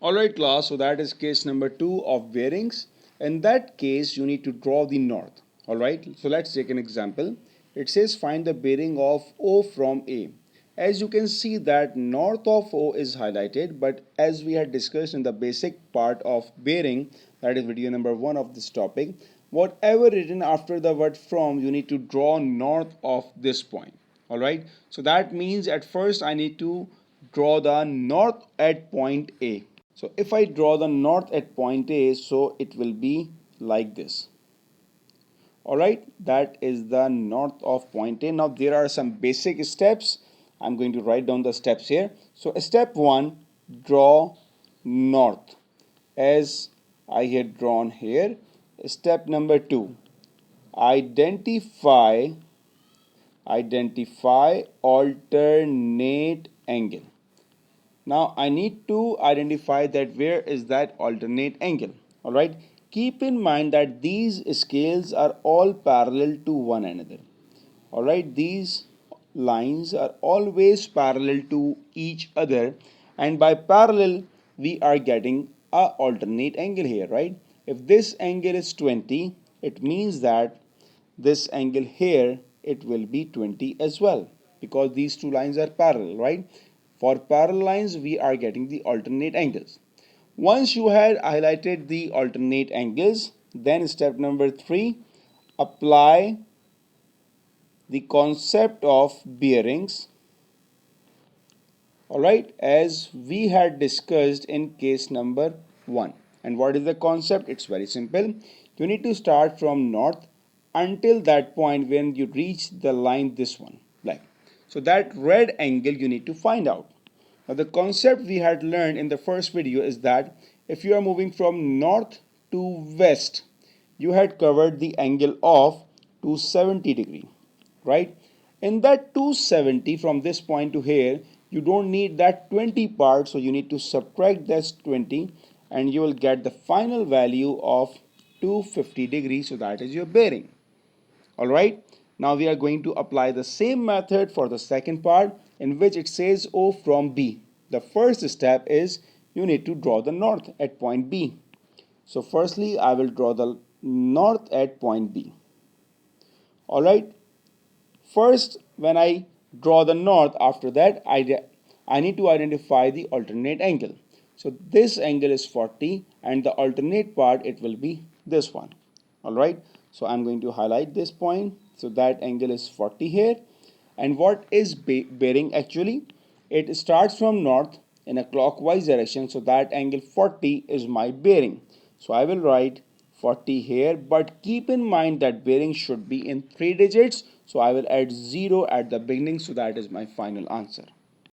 Alright class, so that is case number 2 of bearings. In that case, you need to draw the north. Alright, so let's take an example. It says find the bearing of O from A. As you can see that north of O is highlighted, but as we had discussed in the basic part of bearing, that is video number 1 of this topic, whatever written after the word from, you need to draw north of this point. Alright, so that means at first I need to draw the north at point A. So if I draw the north at point A, so it will be like this. Alright, that is the north of point A. Now there are some basic steps. I'm going to write down the steps here. So step 1, draw north as I had drawn here. Step number 2, identify alternate angle. Now I need to identify that where is that alternate angle. Alright, keep in mind that these scales are all parallel to one another. Alright, these lines are always parallel to each other, and by parallel we are getting a alternate angle here, right? If this angle is 20, it means that this angle here, it will be 20 as well, because these two lines are parallel, right? For parallel lines, we are getting the alternate angles. Once you had highlighted the alternate angles, then step number 3, apply the concept of bearings. Alright, as we had discussed in case number 1. And what is the concept? It's very simple. You need to start from north until that point when you reach the line, this one, like. So that red angle you need to find out. Now the concept we had learned in the first video is that if you are moving from north to west, you had covered the angle of 270 degree, right? In that 270 from this point to here, you don't need that 20 part, so you need to subtract this 20 and you will get the final value of 250 degrees, so that is your bearing. Alright, now we are going to apply the same method for the second part, in which it says O from B. The first step is you need to draw the north at point B. So firstly I will draw the north at point B. Alright, first when I draw the north, after that I need to identify the alternate angle. So this angle is 40 and the alternate part, it will be this one. Alright, so I'm going to highlight this point. So that angle is 40 here. And what is bearing actually? It starts from north in a clockwise direction, so that angle 40 is my bearing. So I will write 40 here, but keep in mind that bearing should be in 3 digits, so I will add 0 at the beginning, so that is my final answer.